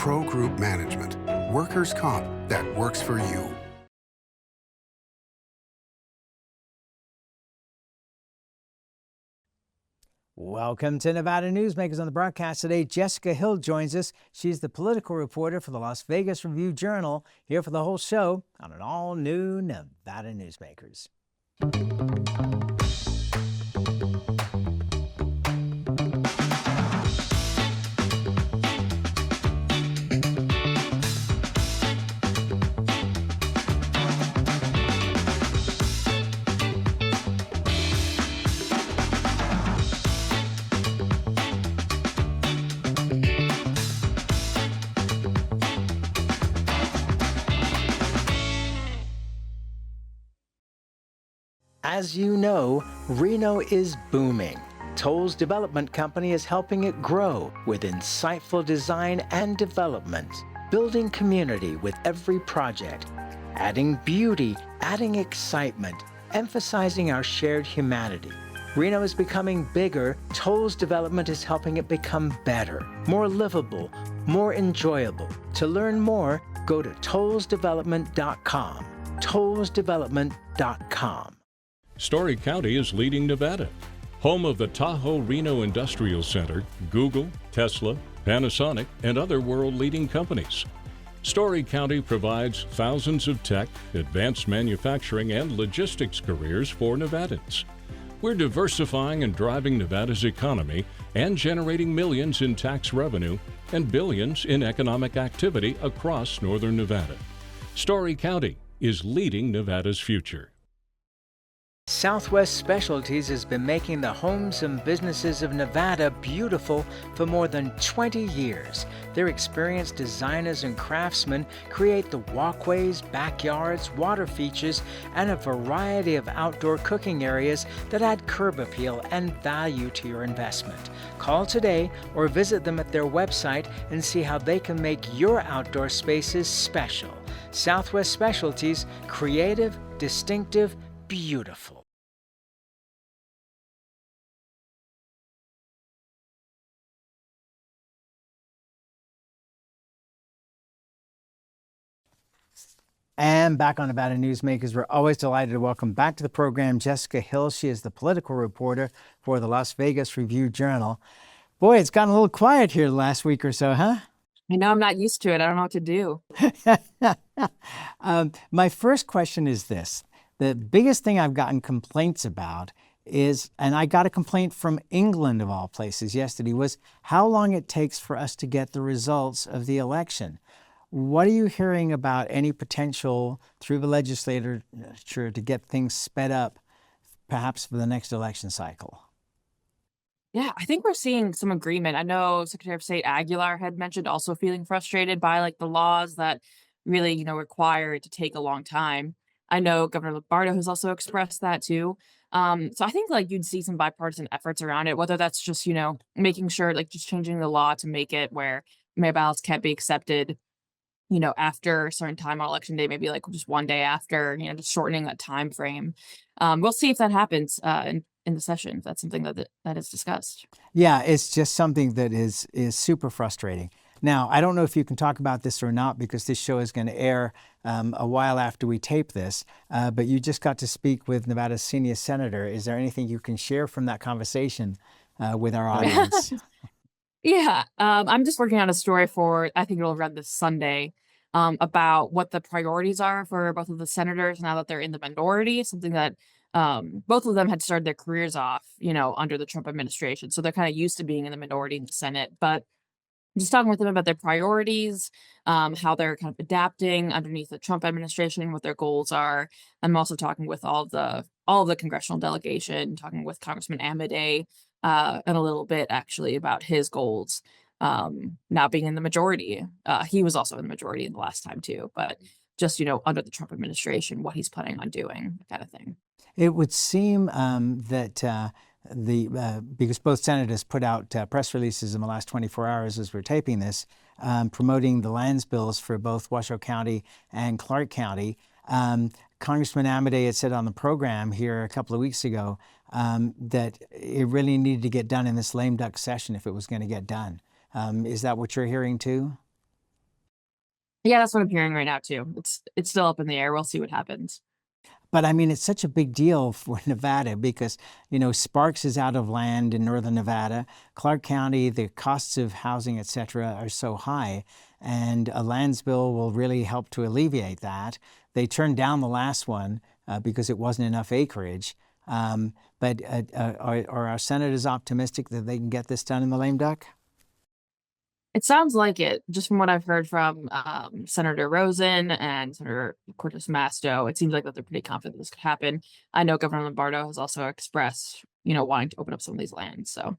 Pro Group Management. Workers' comp that works for you. Welcome to Nevada Newsmakers. On the broadcast today, Jessica Hill joins us. She's the political reporter for the Las Vegas Review-Journal, here for the whole show on an all-new Nevada Newsmakers. As you know, Reno is booming. Toll's development company is helping it grow with insightful design and development, building community with every project, adding beauty, adding excitement, emphasizing our shared humanity. Reno is becoming bigger. Toll's development is helping it become better, more livable, more enjoyable. To learn more, go to tollsdevelopment.com. tollsdevelopment.com. Story County is leading Nevada. Home of the Tahoe Reno Industrial Center, Google, Tesla, Panasonic, and other world-leading companies. Story County provides thousands of tech, advanced manufacturing, and logistics careers for Nevadans. We're diversifying and driving Nevada's economy and generating millions in tax revenue and billions in economic activity across northern Nevada. Story County is leading Nevada's future. Southwest Specialties has been making the homes and businesses of Nevada beautiful for more than 20 years. Their experienced designers and craftsmen create the walkways, backyards, water features, and a variety of outdoor cooking areas that add curb appeal and value to your investment. Call today or visit them at their website and see how they can make your outdoor spaces special. Southwest Specialties, creative, distinctive, beautiful. And back on Nevada Newsmakers, we're always delighted to welcome back to the program Jessica Hill. She is the political reporter for the Las Vegas Review-Journal. Boy, it's gotten a little quiet here the last week or so, huh? I know, I'm not used to it. I don't know what to do. My first question is this. The biggest thing I've gotten complaints about is, and I got a complaint from England of all places yesterday, was how long it takes for us to get the results of the election. What are you hearing about any potential through the legislature to get things sped up, perhaps for the next election cycle? Yeah, I think we're seeing some agreement. I know Secretary of State Aguilar had mentioned also feeling frustrated by like the laws that really, require it to take a long time. I know Governor Lombardo has also expressed that too. So I think like you'd see some bipartisan efforts around it, whether that's just, making sure like just changing the law to make it where mail ballots can't be accepted after a certain time on election day, maybe like just one day after, just shortening that time frame. We'll see if that happens in the session. That's something that is discussed. Yeah, it's just something that is super frustrating. Now, I don't know if you can talk about this or not because this show is going to air a while after we tape this, but you just got to speak with Nevada's senior senator. Is there anything you can share from that conversation with our audience? Yeah, I'm just working on a story for, I think it'll run this Sunday, about what the priorities are for both of the senators now that they're in the minority, something that both of them had started their careers off, under the Trump administration. So they're kind of used to being in the minority in the Senate. But just talking with them about their priorities, how they're kind of adapting underneath the Trump administration, what their goals are. I'm also talking with all of the congressional delegation, talking with Congressman Amodei, and a little bit actually about his goals now being in the majority. He was also in the majority in the last time too, but just, under the Trump administration, what he's planning on doing, that kind of thing. It would seem that because both senators put out press releases in the last 24 hours as we're taping this, promoting the lands bills for both Washoe County and Clark County. Congressman Amodei had said on the program here a couple of weeks ago that it really needed to get done in this lame duck session if it was going to get done. Is that what you're hearing too? Yeah, that's what I'm hearing right now too. It's still up in the air. We'll see what happens. But I mean, it's such a big deal for Nevada because, Sparks is out of land in northern Nevada. Clark County, the costs of housing, et cetera, are so high. And a lands bill will really help to alleviate that. They turned down the last one because it wasn't enough acreage. But are our senators optimistic that they can get this done in the lame duck? It sounds like it, just from what I've heard from Senator Rosen and Senator Cortez Masto. It seems like that they're pretty confident this could happen. I know Governor Lombardo has also expressed, wanting to open up some of these lands. So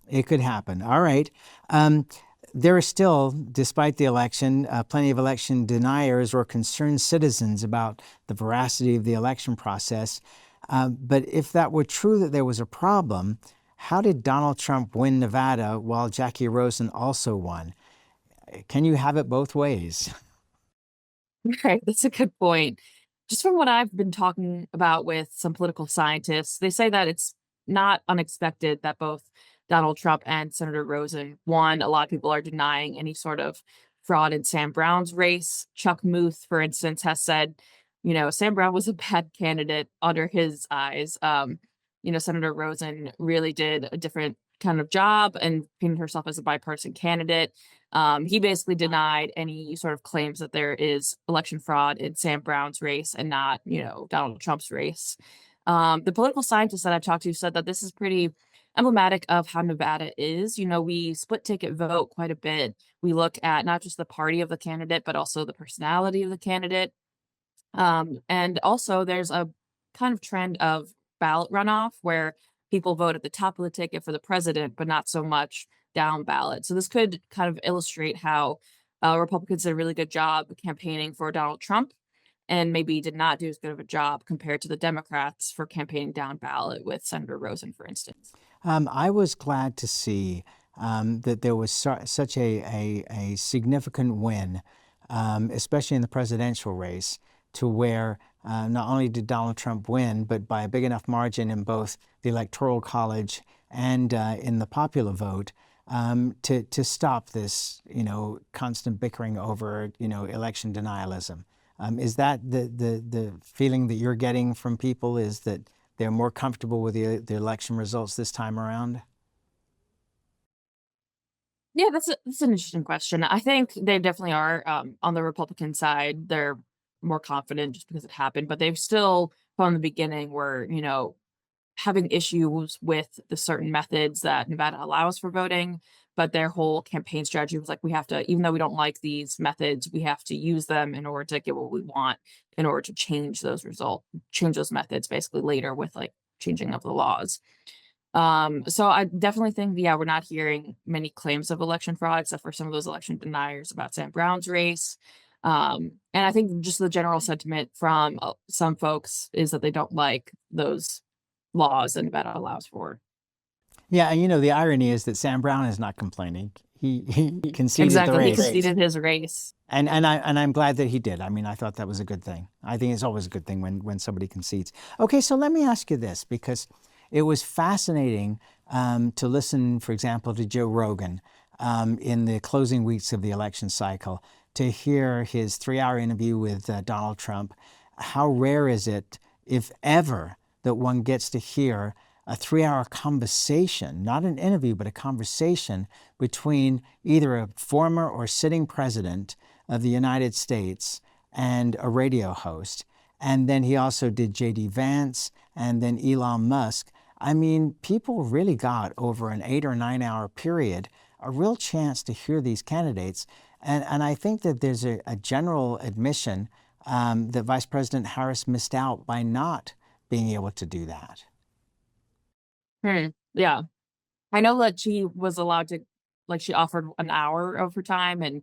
It could happen. All right. There are still, despite the election, plenty of election deniers or concerned citizens about the veracity of the election process. But if that were true that there was a problem, how did Donald Trump win Nevada while Jackie Rosen also won? Can you have it both ways? right, that's a good point. Just from what I've been talking about with some political scientists, they say that it's not unexpected that both Donald Trump and Senator Rosen won. A lot of people are denying any sort of fraud in Sam Brown's race. Chuck Muth, for instance, has said, Sam Brown was a bad candidate under his eyes. Senator Rosen really did a different kind of job and painted herself as a bipartisan candidate. He basically denied any sort of claims that there is election fraud in Sam Brown's race and not, Donald Trump's race. The political scientists that I've talked to said that this is pretty emblematic of how Nevada is. We split ticket vote quite a bit. We look at not just the party of the candidate, but also the personality of the candidate. And also, there's a kind of trend of ballot runoff where people vote at the top of the ticket for the president, but not so much down ballot. So this could kind of illustrate how Republicans did a really good job campaigning for Donald Trump and maybe did not do as good of a job compared to the Democrats for campaigning down ballot with Senator Rosen, for instance. I was glad to see that there was such a significant win, especially in the presidential race, to where not only did Donald Trump win, but by a big enough margin in both the Electoral College and in the popular vote to stop this, constant bickering over, election denialism. Is that the feeling that you're getting from people, is that they're more comfortable with the election results this time around? Yeah, that's an interesting question. I think they definitely are on the Republican side. They're more confident just because it happened, but they've still from the beginning were, having issues with the certain methods that Nevada allows for voting. But their whole campaign strategy was like, we have to, even though we don't like these methods, we have to use them in order to get what we want, in order to change change those methods basically later with like changing of the laws. So I definitely think, yeah, we're not hearing many claims of election fraud, except for some of those election deniers about Sam Brown's race. And I think just the general sentiment from some folks is that they don't like those laws that Nevada allows for. Yeah, and the irony is that Sam Brown is not complaining. He conceded the Exactly, he race. conceded his race. And I'm glad that he did. I mean, I thought that was a good thing. I think it's always a good thing when somebody concedes. Okay, so let me ask you this, because it was fascinating to listen, for example, to Joe Rogan in the closing weeks of the election cycle, to hear his 3-hour interview with Donald Trump. How rare is it, if ever, that one gets to hear a 3-hour conversation, not an interview, but a conversation between either a former or sitting president of the United States and a radio host. And then he also did J.D. Vance and then Elon Musk. I mean, people really got, over an 8 or 9 hour period, a real chance to hear these candidates. And I think that there's a general admission that Vice President Harris missed out by not being able to do that. Yeah. I know that she was allowed to, like, she offered an hour of her time, and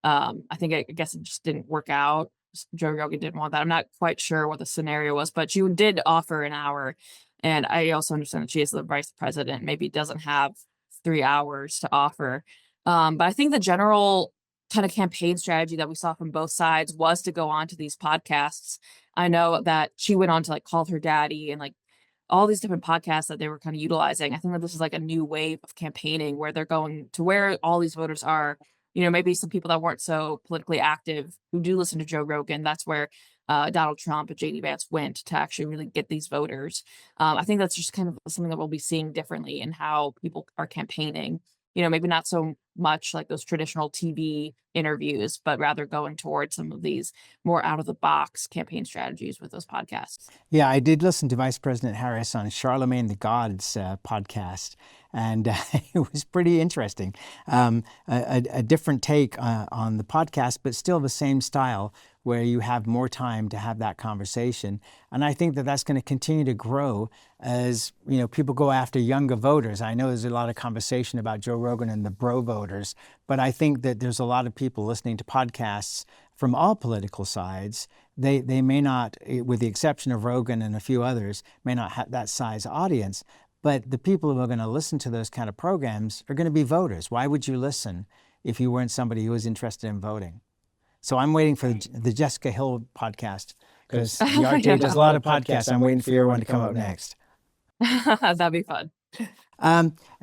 I guess it just didn't work out. Joe Rogan didn't want that. I'm not quite sure what the scenario was, but she did offer an hour. And I also understand that she is the vice president, maybe doesn't have 3 hours to offer. But I think the general kind of campaign strategy that we saw from both sides was to go on to these podcasts. I know that she went on to like Call Her Daddy and like all these different podcasts that they were kind of utilizing. I think that this is like a new wave of campaigning where they're going to where all these voters are, maybe some people that weren't so politically active who do listen to Joe Rogan, that's where Donald Trump and JD Vance went to actually really get these voters. I think that's just kind of something that we'll be seeing differently in how people are campaigning. Maybe not so much like those traditional TV interviews, but rather going towards some of these more out of the box campaign strategies with those podcasts. Yeah, I did listen to Vice President Harris on Charlemagne the God's podcast, and it was pretty interesting. A different take on the podcast, but still the same style, where you have more time to have that conversation. And I think that that's going to continue to grow as people go after younger voters. I know there's a lot of conversation about Joe Rogan and the bro voters, but I think that there's a lot of people listening to podcasts from all political sides. They may not, with the exception of Rogan and a few others, may not have that size audience, but the people who are going to listen to those kind of programs are going to be voters. Why would you listen if you weren't somebody who was interested in voting? So I'm waiting for the Jessica Hill podcast, because the RJ does a lot of podcasts. I'm waiting for your one to come up next. That'd be fun.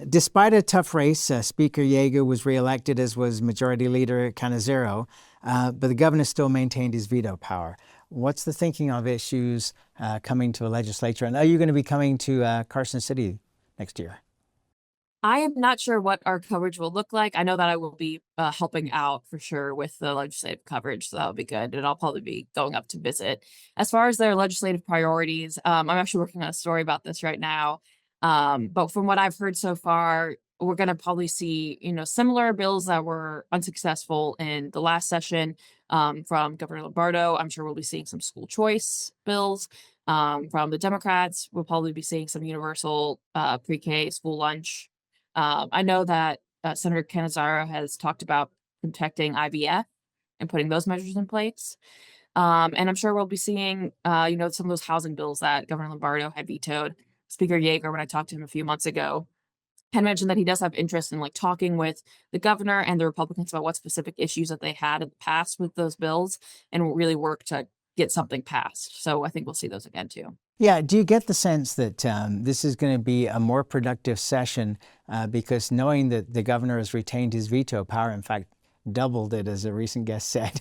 Despite a tough race, Speaker Yeager was reelected, as was Majority Leader Canizero, but the governor still maintained his veto power. What's the thinking of issues coming to a legislature? And are you going to be coming to Carson City next year? I am not sure what our coverage will look like. I know that I will be helping out for sure with the legislative coverage, so that'll be good. And I'll probably be going up to visit. As far as their legislative priorities, I'm actually working on a story about this right now. But from what I've heard so far, we're going to probably see, similar bills that were unsuccessful in the last session from Governor Lombardo. I'm sure we'll be seeing some school choice bills. From the Democrats, we'll probably be seeing some universal pre-K school lunch. I know that Senator Canizaro has talked about protecting IVF and putting those measures in place. And I'm sure we'll be seeing, some of those housing bills that Governor Lombardo had vetoed. Speaker Yeager, when I talked to him a few months ago, had mentioned that he does have interest in talking with the governor and the Republicans about what specific issues that they had in the past with those bills and really work to get something passed. So I think we'll see those again too. Yeah. Do you get the sense that this is going to be a more productive session because knowing that the governor has retained his veto power, in fact, doubled it, as a recent guest said,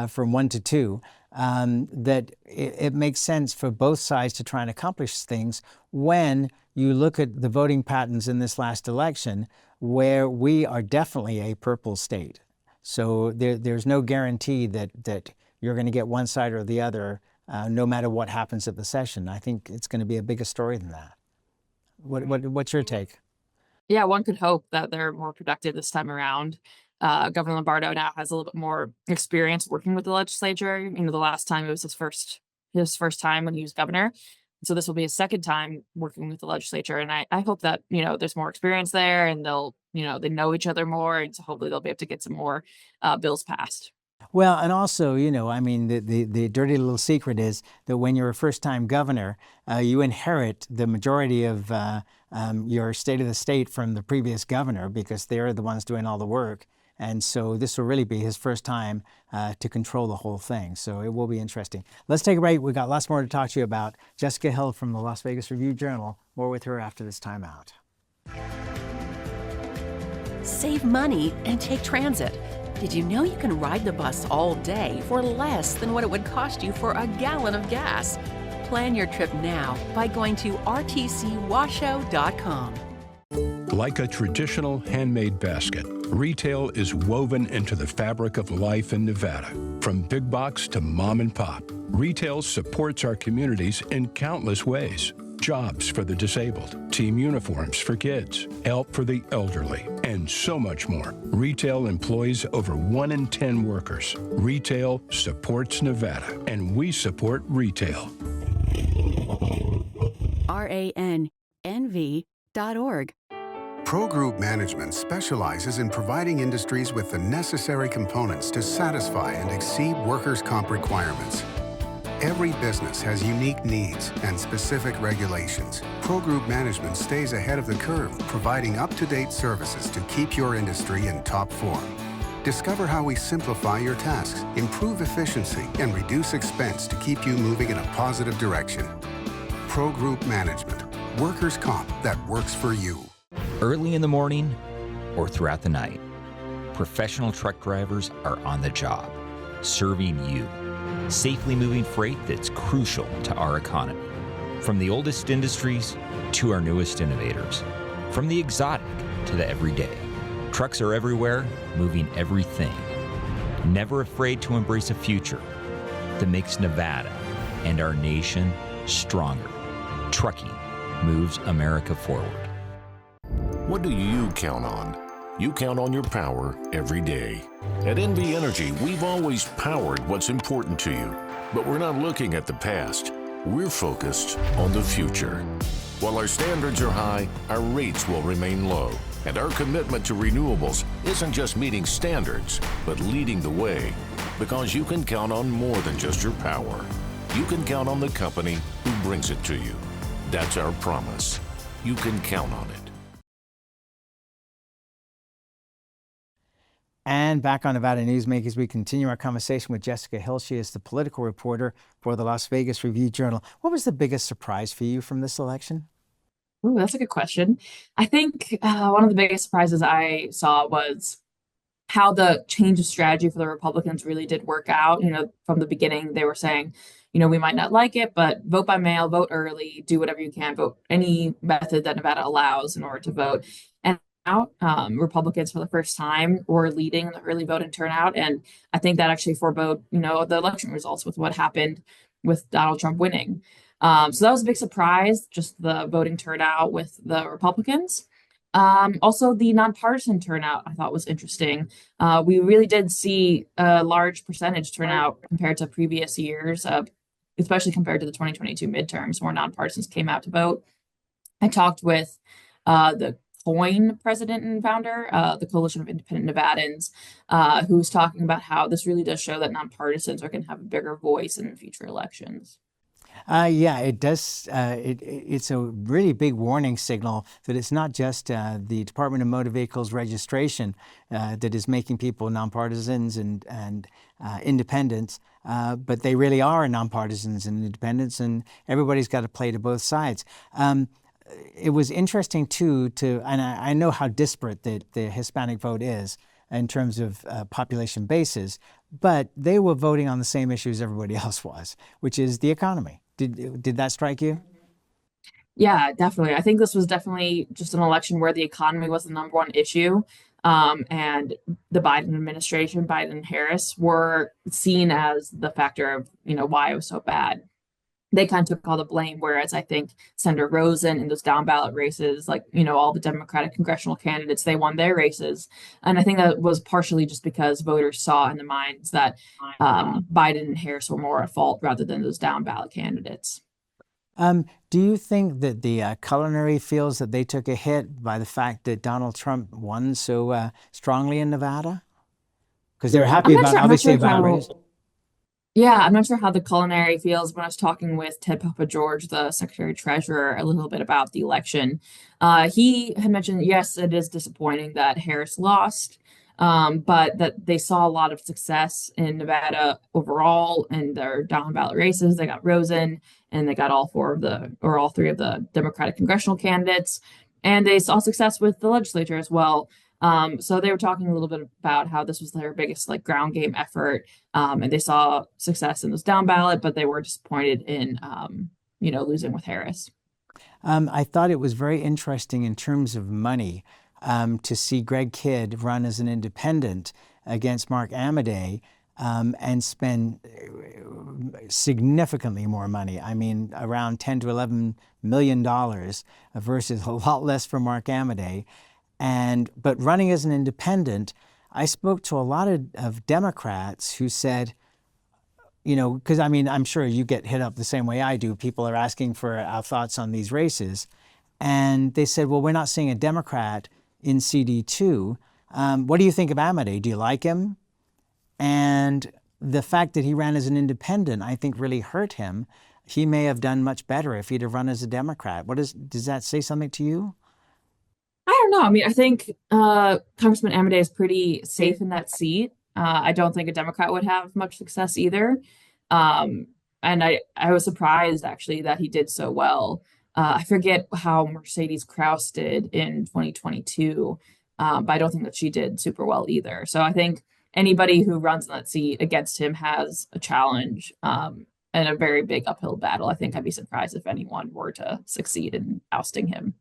from 1 to 2, that it makes sense for both sides to try and accomplish things when you look at the voting patterns in this last election, where we are definitely a purple state. So there's no guarantee that you're going to get one side or the other, no matter what happens at the session. I think it's going to be a bigger story than that. What's your take? Yeah, one could hope that they're more productive this time around. Governor Lombardo now has a little bit more experience working with the legislature. The last time it was his first time when he was governor. So this will be his second time working with the legislature. And I hope that, there's more experience there and they'll, they know each other more. And so hopefully they'll be able to get some more bills passed. Well, and also, the dirty little secret is that when you're a first-time governor, you inherit the majority of your state of the state from the previous governor, because they're the ones doing all the work. And so this will really be his first time to control the whole thing. So it will be interesting. Let's take a break. We've got lots more to talk to you about. Jessica Hill from the Las Vegas Review-Journal. More with her after this time out. Save money and take transit. Did you know you can ride the bus all day for less than what it would cost you for a gallon of gas? Plan your trip now by going to rtcwashoe.com. Like a traditional handmade basket, retail is woven into the fabric of life in Nevada. From big box to mom and pop, retail supports our communities in countless ways. Jobs for the disabled, team uniforms for kids, help for the elderly, and so much more. Retail employs over 1 in 10 workers. Retail supports Nevada, and we support retail. RANNV.org. Pro Group Management specializes in providing industries with the necessary components to satisfy and exceed workers' comp requirements. Every business has unique needs and specific regulations. Pro Group Management stays ahead of the curve, providing up-to-date services to keep your industry in top form. Discover how we simplify your tasks, improve efficiency, and reduce expense to keep you moving in a positive direction. Pro Group Management. Workers' comp that works for you. Early in the morning or throughout the night. professional truck drivers are on the job, serving you, safely moving freight that's crucial to our economy. From the oldest industries to our newest innovators, from the exotic to the everyday, trucks are everywhere, moving everything. Never afraid to embrace a future that makes Nevada and our nation stronger. Trucking moves America forward. What do you count on? You count on your power every day. At NV Energy, we've always powered what's important to you, but we're not looking at the past. We're focused on the future. While our standards are high, our rates will remain low. And our commitment to renewables isn't just meeting standards, but leading the way. Because you can count on more than just your power. You can count on the company who brings it to you. That's our promise. You can count on it. And back on Nevada Newsmakers, we continue our conversation with Jessica Hill. She is the political reporter for the Las Vegas Review-Journal. What was the biggest surprise for you from this election? Ooh, that's a good question. I think one of the biggest surprises I saw was how the change of strategy for the Republicans really did work out. From the beginning, they were saying, we might not like it, but vote by mail, vote early, do whatever you can, vote any method that Nevada allows in order to vote. And now, Republicans for the first time were leading the early voting turnout. And I think that actually forebode, the election results with what happened with Donald Trump winning. So that was a big surprise, just the voting turnout with the Republicans. Also, the nonpartisan turnout I thought was interesting. We really did see a large percentage turnout compared to previous years, especially compared to the 2022 midterms, where nonpartisans came out to vote. I talked with the COIN president and founder, the Coalition of Independent Nevadans, who was talking about how this really does show that nonpartisans are going to have a bigger voice in future elections. Yeah, it does. It's a really big warning signal that it's not just the Department of Motor Vehicles registration that is making people nonpartisans and independents, but they really are nonpartisans and independents, and everybody's got to play to both sides. It was interesting too and I know how disparate the Hispanic vote is in terms of population bases, but they were voting on the same issues everybody else was, which is the economy. Did that strike you? Yeah, definitely. I think this was definitely just an election where the economy was the number one issue. And the Biden administration, Biden and Harris, were seen as the factor of, why it was so bad. They kind of took all the blame, whereas I think Senator Rosen in those down ballot races, like, all the Democratic congressional candidates, they won their races. And I think that was partially just because voters saw in the minds that Biden and Harris were more at fault rather than those down ballot candidates. Do you think that the culinary feels that they took a hit by the fact that Donald Trump won so strongly in Nevada? Because they were happy about, obviously, about race. Yeah, I'm not sure how the culinary feels. When I was talking with Ted Papageorge, the Secretary Treasurer, a little bit about the election, he had mentioned, yes, it is disappointing that Harris lost, but that they saw a lot of success in Nevada overall in their down ballot races. They got Rosen, and they got all three of the Democratic congressional candidates, and they saw success with the legislature as well. So they were talking a little bit about how this was their biggest ground game effort, and they saw success in this down ballot, but they were disappointed in losing with Harris. I thought it was very interesting in terms of money to see Greg Kidd run as an independent against Mark Amadei and spend significantly more money. I mean, around $10 to $11 million versus a lot less for Mark Amadei. But running as an independent, I spoke to a lot of Democrats who said, because I'm sure you get hit up the same way I do. People are asking for our thoughts on these races. And they said, well, we're not seeing a Democrat in CD2. What do you think of Amadei? Do you like him? And the fact that he ran as an independent, I think, really hurt him. He may have done much better if he'd have run as a Democrat. Does that say something to you? I don't know. I mean, I think Congressman Amadei is pretty safe in that seat. I don't think a Democrat would have much success either. And I was surprised, actually, that he did so well. I forget how Mercedes Kraus did in 2022. But I don't think that she did super well either. So I think anybody who runs in that seat against him has a challenge, and a very big uphill battle. I think I'd be surprised if anyone were to succeed in ousting him.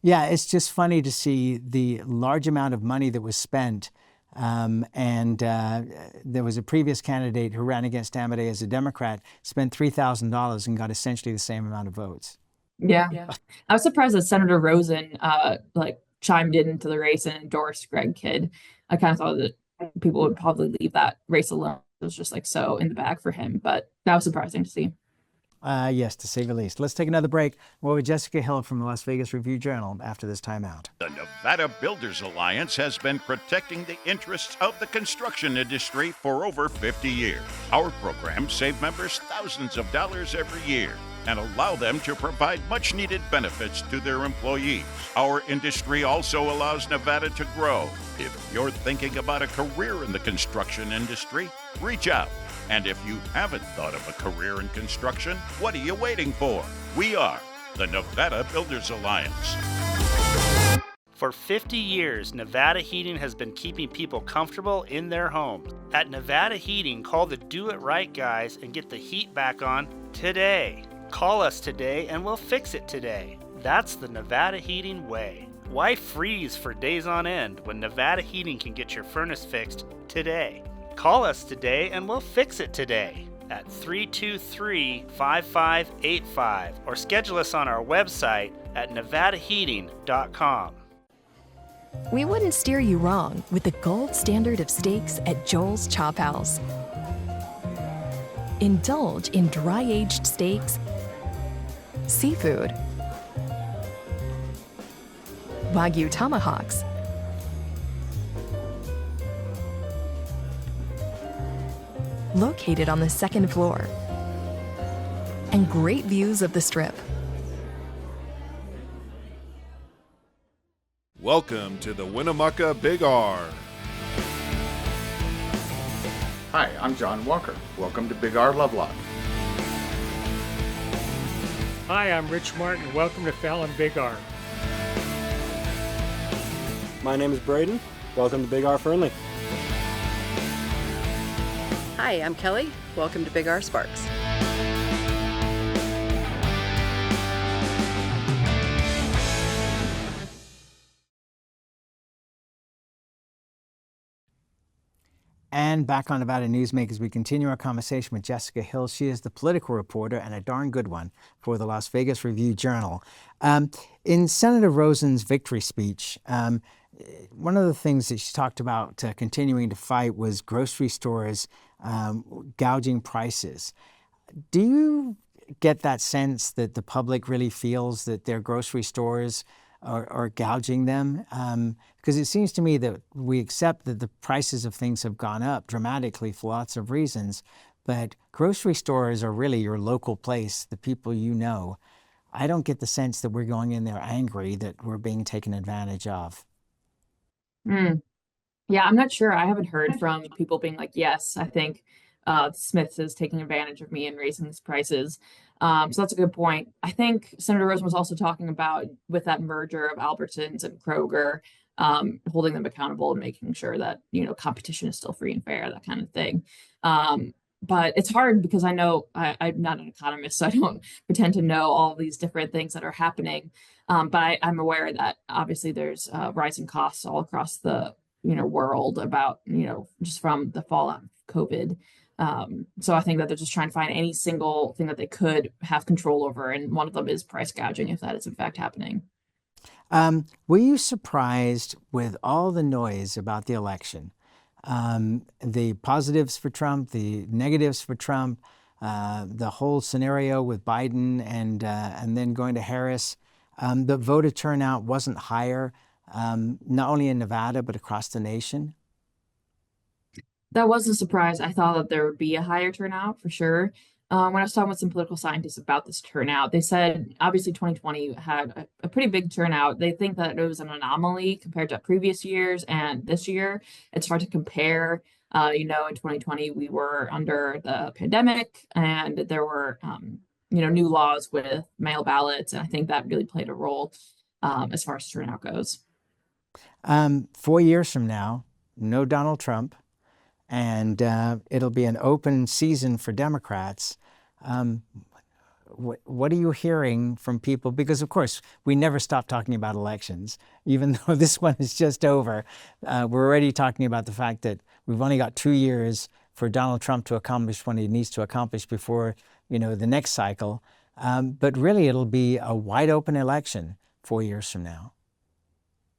Yeah, it's just funny to see the large amount of money that was spent. And there was a previous candidate who ran against Amade as a Democrat, spent $3,000 and got essentially the same amount of votes. Yeah. I was surprised that Senator Rosen chimed into the race and endorsed Greg Kidd. I kind of thought that people would probably leave that race alone. It was just like so in the bag for him, but that was surprising to see. Yes, to say the least. Let's take another break. We're with Jessica Hill from the Las Vegas Review-Journal after this timeout. The Nevada Builders Alliance has been protecting the interests of the construction industry for over 50 years. Our programs save members thousands of dollars every year and allow them to provide much-needed benefits to their employees. Our industry also allows Nevada to grow. If you're thinking about a career in the construction industry, reach out. And if you haven't thought of a career in construction, what are you waiting for? We are the Nevada Builders Alliance. For 50 years, Nevada Heating has been keeping people comfortable in their homes. At Nevada Heating, call the Do It Right guys and get the heat back on today. Call us today and we'll fix it today. That's the Nevada Heating way. Why freeze for days on end when Nevada Heating can get your furnace fixed today? Call us today and we'll fix it today at 323-5585 or schedule us on our website at nevadaheating.com. We wouldn't steer you wrong with the gold standard of steaks at Joel's Chop House. Indulge in dry-aged steaks, seafood, Wagyu tomahawks, located on the second floor, and great views of the Strip. Welcome to the Winnemucca Big R. Hi, I'm John Walker. Welcome to Big R Lovelock. Hi, I'm Rich Martin. Welcome to Fallon Big R. My name is Braden. Welcome to Big R Fernley. Hi, I'm Kelly. Welcome to Big R Sparks. And back on Nevada Newsmakers, we continue our conversation with Jessica Hill. She is the political reporter and a darn good one for the Las Vegas Review-Journal. In Senator Rosen's victory speech, one of the things that she talked about continuing to fight was grocery stores gouging prices. Do you get that sense that the public really feels that their grocery stores are gouging them? Because it seems to me that we accept that the prices of things have gone up dramatically for lots of reasons, but grocery stores are really your local place, the people you know. I don't get the sense that we're going in there angry that we're being taken advantage of. Yeah, I'm not sure. I haven't heard from people being like, yes, I think Smith's is taking advantage of me and raising these prices. So that's a good point. I think Senator Rosen was also talking about with that merger of Albertsons and Kroger, holding them accountable and making sure that, competition is still free and fair, that kind of thing. But it's hard because I know I'm not an economist, so I don't pretend to know all these different things that are happening. But I'm aware that obviously there's rising costs all across the world about just from the fallout of COVID. So I think that they're just trying to find any single thing that they could have control over, and one of them is price gouging, if that is in fact happening. Were you surprised with all the noise about the election? The positives for Trump, the negatives for Trump, the whole scenario with Biden and then going to Harris. The voter turnout wasn't higher, not only in Nevada, but across the nation. That was a surprise. I thought that there would be a higher turnout for sure. When I was talking with some political scientists about this turnout, they said obviously 2020 had a pretty big turnout. They think that it was an anomaly compared to previous years, and this year it's hard to compare. In 2020 we were under the pandemic, and there were new laws with mail ballots, and I think that really played a role as far as turnout goes. 4 years from now, no Donald Trump, and it'll be an open season for Democrats. What are you hearing from people? Because, of course, we never stop talking about elections. Even though this one is just over, we're already talking about the fact that we've only got 2 years for Donald Trump to accomplish what he needs to accomplish before, the next cycle. But really, it'll be a wide open election 4 years from now.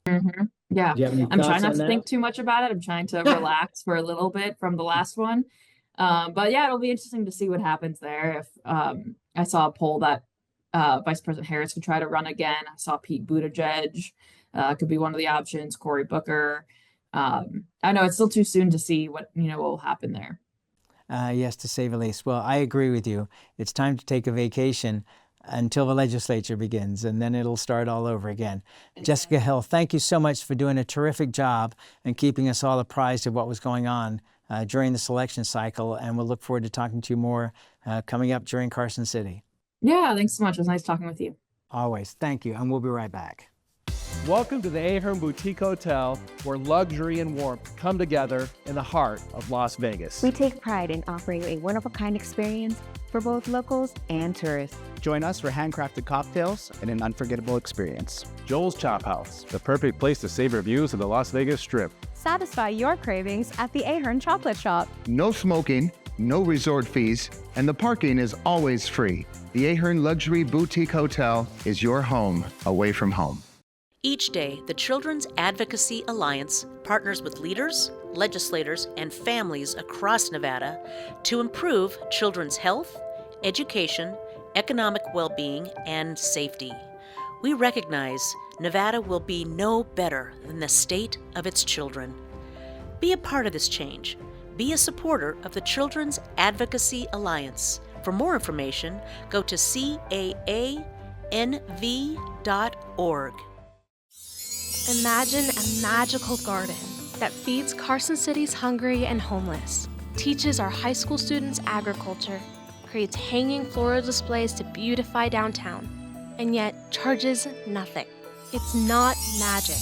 Mm-hmm. Yeah, Do you have any I'm trying thoughts not on to that? think too much about it. I'm trying to relax for a little bit from the last one. But yeah, it'll be interesting to see what happens there. If I saw a poll that Vice President Harris could try to run again. I saw Pete Buttigieg could be one of the options. Cory Booker. I know it's still too soon to see what will happen there. Yes, to say the least. Well, I agree with you. It's time to take a vacation until the legislature begins, and then it'll start all over again. Jessica Hill, thank you so much for doing a terrific job and keeping us all apprised of what was going on during this election cycle, and we'll look forward to talking to you more coming up during Carson City. Yeah, thanks so much. It was nice talking with you. Always. Thank you, and we'll be right back. Welcome to the Ahern Boutique Hotel, where luxury and warmth come together in the heart of Las Vegas. We take pride in offering a one-of-a-kind experience for both locals and tourists. Join us for handcrafted cocktails and an unforgettable experience. Joel's Chop House, the perfect place to savor views of the Las Vegas Strip. Satisfy your cravings at the Ahern Chocolate Shop. No smoking, no resort fees, and the parking is always free. The Ahern Luxury Boutique Hotel is your home away from home. Each day, the Children's Advocacy Alliance partners with leaders, legislators, and families across Nevada to improve children's health, education, economic well-being, and safety. We recognize Nevada will be no better than the state of its children. Be a part of this change. Be a supporter of the Children's Advocacy Alliance. For more information, go to caanv.org. Imagine a magical garden that feeds Carson City's hungry and homeless, teaches our high school students agriculture, creates hanging floral displays to beautify downtown, and yet charges nothing. It's not magic.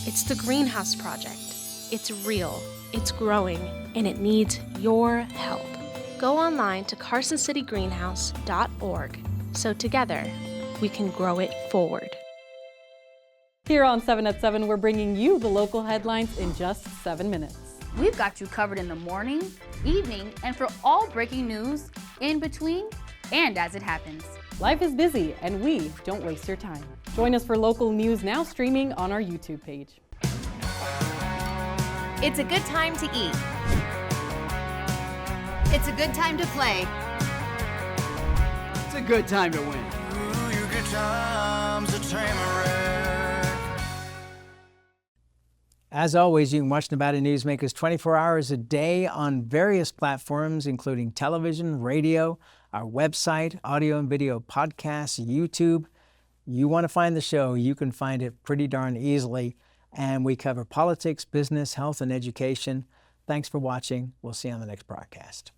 It's the Greenhouse Project. It's real, it's growing, and it needs your help. Go online to carsоncitygreenhouse.org so together we can grow it forward. Here on 7 at 7, we're bringing you the local headlines in just 7 minutes. We've got you covered in the morning, evening, and for all breaking news, in between, and as it happens. Life is busy, and we don't waste your time. Join us for local news now streaming on our YouTube page. It's a good time to eat. It's a good time to play. It's a good time to win. Ooh, your good time's a tamarack. As always, you can watch Nevada Newsmakers 24 hours a day on various platforms, including television, radio, our website, audio and video podcasts, YouTube. You want to find the show, you can find it pretty darn easily. And we cover politics, business, health, and education. Thanks for watching. We'll see you on the next broadcast.